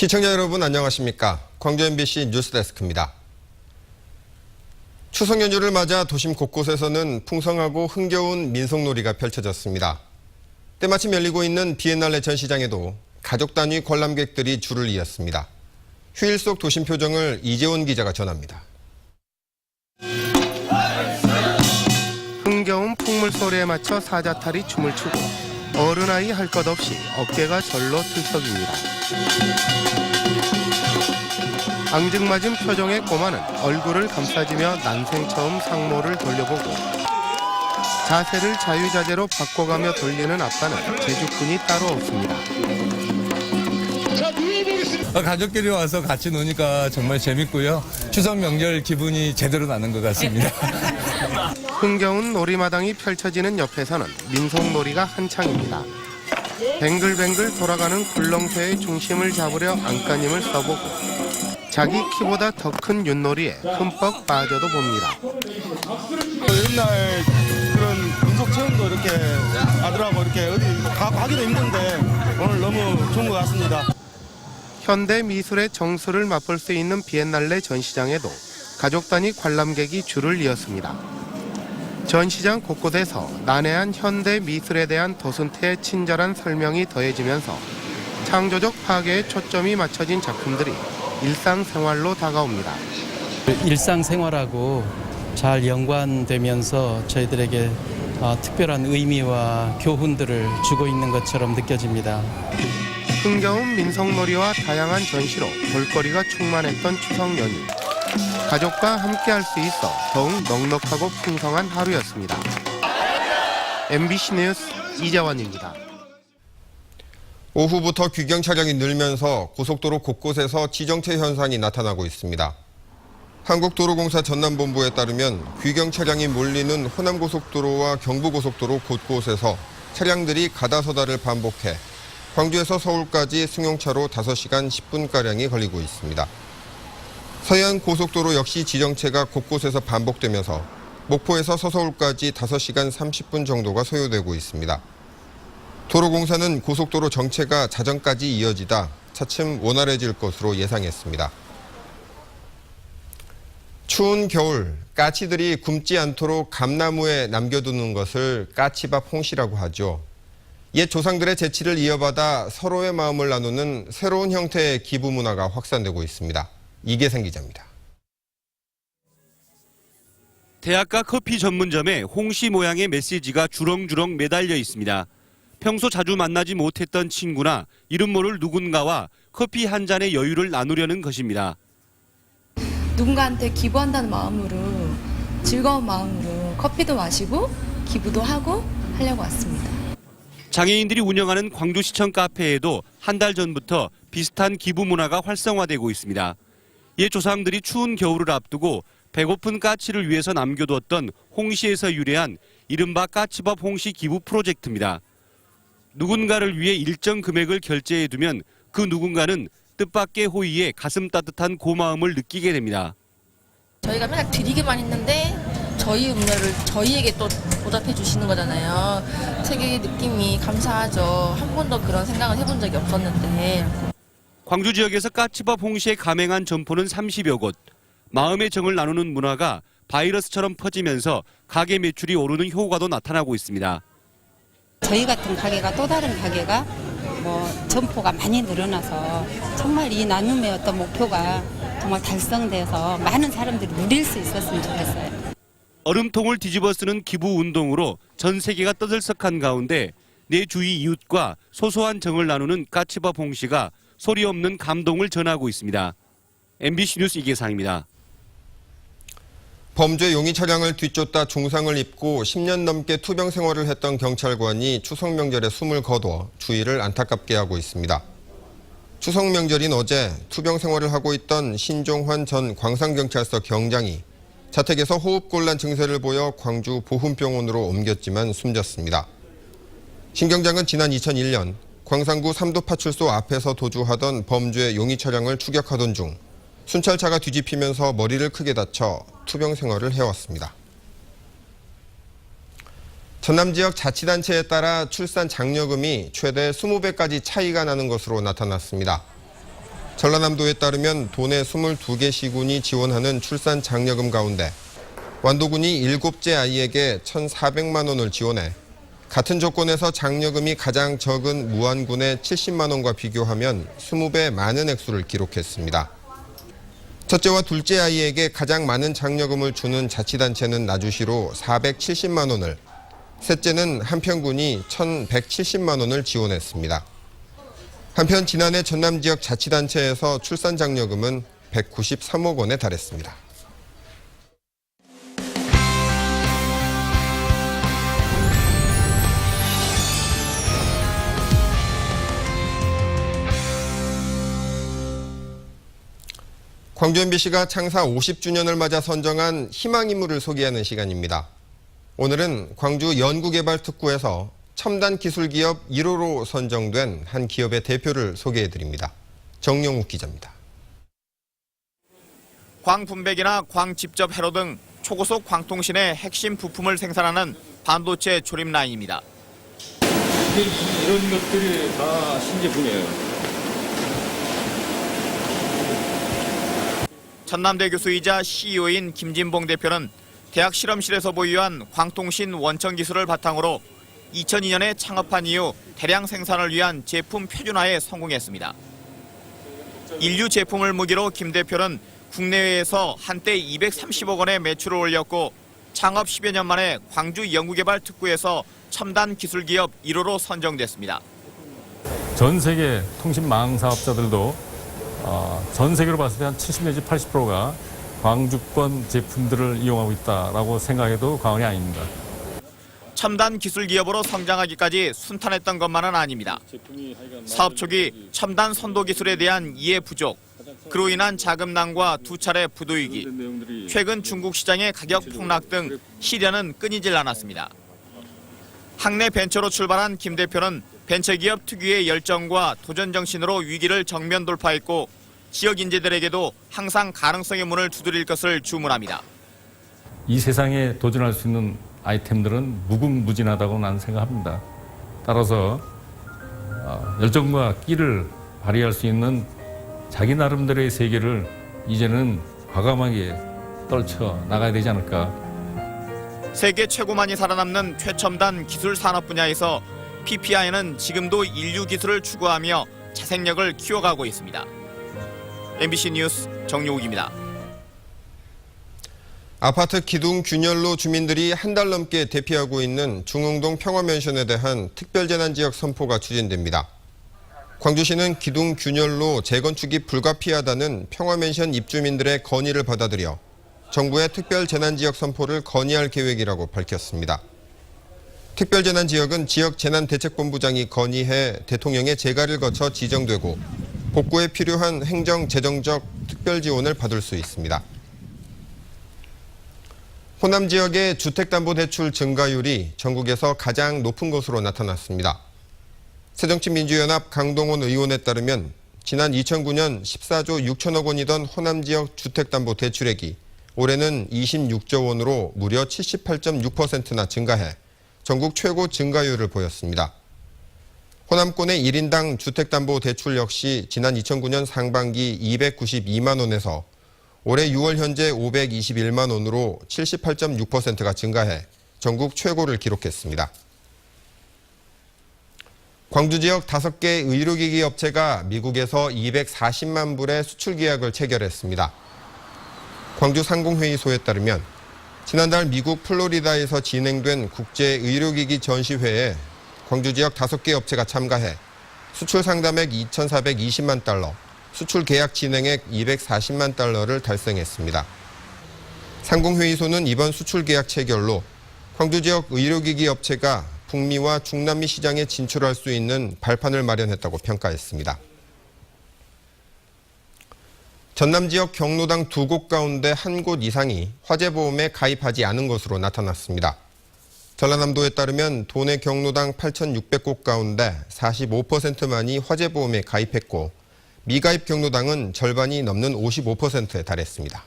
시청자 여러분 안녕하십니까? 광주 MBC 뉴스데스크입니다. 추석 연휴를 맞아 도심 곳곳에서는 풍성하고 흥겨운 민속놀이가 펼쳐졌습니다. 때마침 열리고 있는 비엔날레 전시장에도 가족 단위 관람객들이 줄을 이었습니다. 휴일 속 도심 표정을 이재원 기자가 전합니다. 흥겨운 풍물 소리에 맞춰 사자탈이 춤을 추고 어른아이 할 것 없이 어깨가 절로 들썩입니다. 앙증맞은 표정의 꼬마는 얼굴을 감싸지며 난생 처음 상모를 돌려보고 자세를 자유자재로 바꿔가며 돌리는 아빠는 재주꾼이 따로 없습니다. 가족끼리 와서 같이 노니까 정말 재밌고요. 추석 명절 기분이 제대로 나는 것 같습니다. 흥겨운 놀이마당이 펼쳐지는 옆에서는 민속놀이가 한창입니다. 뱅글뱅글 돌아가는 굴렁쇠의 중심을 잡으려 안간힘을 써보고 자기 키보다 더 큰 윷놀이에 흠뻑 빠져도 봅니다. 옛날 그런 민속 체험도 이렇게 아들하고 이렇게 어디 가기도 힘든데 오늘 너무 좋은 것 같습니다. 현대 미술의 정수를 맛볼 수 있는 비엔날레 전시장에도 가족 단위 관람객이 줄을 이었습니다. 전시장 곳곳에서 난해한 현대 미술에 대한 도슨태의 친절한 설명이 더해지면서 창조적 파괴에 초점이 맞춰진 작품들이 일상생활로 다가옵니다. 일상생활하고 잘 연관되면서 저희들에게 특별한 의미와 교훈들을 주고 있는 것처럼 느껴집니다. 흥겨운 민속놀이와 다양한 전시로 볼거리가 충만했던 추석 연휴. 가족과 함께할 수 있어 더욱 넉넉하고 풍성한 하루였습니다. MBC 뉴스 이재원입니다. 오후부터 귀경 차량이 늘면서 고속도로 곳곳에서 지정체 현상이 나타나고 있습니다. 한국도로공사 전남본부에 따르면 귀경 차량이 몰리는 호남고속도로와 경부고속도로 곳곳에서 차량들이 가다서다를 반복해 광주에서 서울까지 승용차로 5시간 10분가량이 걸리고 있습니다. 서해안고속도로 역시 지정체가 곳곳에서 반복되면서 목포에서 서서울까지 5시간 30분 정도가 소요되고 있습니다. 도로공사는 고속도로 정체가 자정까지 이어지다 차츰 원활해질 것으로 예상했습니다. 추운 겨울, 까치들이 굶지 않도록 감나무에 남겨두는 것을 까치밥 홍시라고 하죠. 옛 조상들의 재치를 이어받아 서로의 마음을 나누는 새로운 형태의 기부 문화가 확산되고 있습니다. 이계생 기자입니다. 대학가 커피 전문점에 홍시 모양의 메시지가 주렁주렁 매달려 있습니다. 평소 자주 만나지 못했던 친구나 이름 모를 누군가와 커피 한 잔의 여유를 나누려는 것입니다. 누군가한테 기부한다는 마음으로, 즐거운 마음으로 커피도 마시고 기부도 하고 하려고 왔습니다. 장애인들이 운영하는 광주시청 카페에도 한 달 전부터 비슷한 기부 문화가 활성화되고 있습니다. 옛 조상들이 추운 겨울을 앞두고 배고픈 까치를 위해서 남겨두었던 홍시에서 유래한 이른바 까치밥 홍시 기부 프로젝트입니다. 누군가를 위해 일정 금액을 결제해두면 그 누군가는 뜻밖의 호의에 가슴 따뜻한 고마움을 느끼게 됩니다. 저희가 맨날 드리기만 했는데 저희 음료를 저희에게 또 보답해 주시는 거잖아요. 되게 느낌이 감사하죠. 한 번도 그런 생각을 해본 적이 없었는데. 광주 지역에서 까치밥 홍시에 가맹한 점포는 30여 곳. 마음의 정을 나누는 문화가 바이러스처럼 퍼지면서 가게 매출이 오르는 효과도 나타나고 있습니다. 저희 같은 가게가 또 다른 가게가 점포가 많이 늘어나서 정말 이 나눔의 어떤 목표가 정말 달성돼서 많은 사람들이 누릴 수 있었으면 좋겠어요. 얼음통을 뒤집어 쓰는 기부 운동으로 전 세계가 떠들썩한 가운데 내 주위 이웃과 소소한 정을 나누는 까치밥 홍시가 소리 없는 감동을 전하고 있습니다. MBC 뉴스 이계상입니다. 범죄 용의 차량을 뒤쫓다 중상을 입고 10년 넘게 투병 생활을 했던 경찰관이 추석 명절에 숨을 거둬 주위를 안타깝게 하고 있습니다. 추석 명절인 어제 투병 생활을 하고 있던 신종환 전 광산경찰서 경장이 자택에서 호흡곤란 증세를 보여 광주 보훈병원으로 옮겼지만 숨졌습니다. 신 경장은 지난 2001년 광산구 삼도파출소 앞에서 도주하던 범죄 용의 차량을 추격하던 중 순찰차가 뒤집히면서 머리를 크게 다쳐 투병 생활을 해왔습니다. 전남 지역 자치단체에 따라 출산 장려금이 최대 20배까지 차이가 나는 것으로 나타났습니다. 전라남도에 따르면 도내 22개 시군이 지원하는 출산 장려금 가운데 완도군이 7째 아이에게 1,400만 원을 지원해 같은 조건에서 장려금이 가장 적은 무안군의 70만 원과 비교하면 20배 많은 액수를 기록했습니다. 첫째와 둘째 아이에게 가장 많은 장려금을 주는 자치단체는 나주시로 470만 원을, 셋째는 한평군이 1,170만 원을 지원했습니다. 한편 지난해 전남 지역 자치단체에서 출산 장려금은 193억 원에 달했습니다. 광주 MBC가 창사 50주년을 맞아 선정한 희망인물을 소개하는 시간입니다. 오늘은 광주 연구개발특구에서 첨단 기술기업 1호로 선정된 한 기업의 대표를 소개해드립니다. 정영욱 기자입니다. 광분배기나 광직접 회로 등 초고속 광통신의 핵심 부품을 생산하는 반도체 조립 라인입니다. 이런 것들이 다 신제품이에요. 전남대 교수이자 CEO인 김진봉 대표는 대학 실험실에서 보유한 광통신 원천 기술을 바탕으로 2002년에 창업한 이후 대량 생산을 위한 제품 표준화에 성공했습니다. 인류 제품을 무기로 김 대표는 국내외에서 한때 230억 원의 매출을 올렸고 창업 10여 년 만에 광주 연구개발특구에서 첨단 기술기업 1호로 선정됐습니다. 전 세계 통신망 사업자들도 전 세계로 봤을 때 한 70 내지 80%가 광주권 제품들을 이용하고 있다라고 생각해도 과언이 아닙니다. 첨단 기술 기업으로 성장하기까지 순탄했던 것만은 아닙니다. 사업 초기 첨단 선도 기술에 대한 이해 부족, 그로 인한 자금난과 두 차례 부도위기, 최근 중국 시장의 가격 폭락 등 시련은 끊이질 않았습니다. 학내 벤처로 출발한 김 대표는 벤처기업 특유의 열정과 도전 정신으로 위기를 정면 돌파했고 지역 인재들에게도 항상 가능성의 문을 두드릴 것을 주문합니다. 이 세상에 도전할 수 있는 아이템들은 무궁무진하다고 나는 생각합니다. 따라서 열정과 끼를 발휘할 수 있는 자기 나름대로의 세계를 이제는 과감하게 떨쳐 나가야 되지 않을까. 세계 최고만이 살아남는 최첨단 기술 산업 분야에서 PPI는 지금도 인류 기술을 추구하며 자생력을 키워가고 있습니다. MBC 뉴스 정용욱입니다. 아파트 기둥 균열로 주민들이 한 달 넘게 대피하고 있는 중흥동 평화맨션에 대한 특별재난지역 선포가 추진됩니다. 광주시는 기둥 균열로 재건축이 불가피하다는 평화맨션 입주민들의 건의를 받아들여 정부의 특별재난지역 선포를 건의할 계획이라고 밝혔습니다. 특별재난지역은 지역재난대책본부장이 건의해 대통령의 재가를 거쳐 지정되고 복구에 필요한 행정, 재정적 특별지원을 받을 수 있습니다. 호남 지역의 주택담보대출 증가율이 전국에서 가장 높은 것으로 나타났습니다. 새정치민주연합 강동원 의원에 따르면 지난 2009년 14조 6천억 원이던 호남 지역 주택담보대출액이 올해는 26조 원으로 무려 78.6%나 증가해 전국 최고 증가율을 보였습니다. 호남권의 1인당 주택담보대출 역시 지난 2009년 상반기 292만 원에서 올해 6월 현재 521만 원으로 78.6%가 증가해 전국 최고를 기록했습니다. 광주 지역 5개 의료기기 업체가 미국에서 240만 불의 수출 계약을 체결했습니다. 광주 상공회의소에 따르면 지난달 미국 플로리다에서 진행된 국제의료기기 전시회에 광주 지역 5개 업체가 참가해 수출 상담액 2,420만 달러, 수출 계약 진행액 240만 달러를 달성했습니다. 상공회의소는 이번 수출 계약 체결로 광주 지역 의료기기 업체가 북미와 중남미 시장에 진출할 수 있는 발판을 마련했다고 평가했습니다. 전남 지역 경로당 2곳 가운데 1곳 이상이 화재보험에 가입하지 않은 것으로 나타났습니다. 전라남도에 따르면 도내 경로당 8,600곳 가운데 45%만이 화재보험에 가입했고 미가입 경로당은 절반이 넘는 55%에 달했습니다.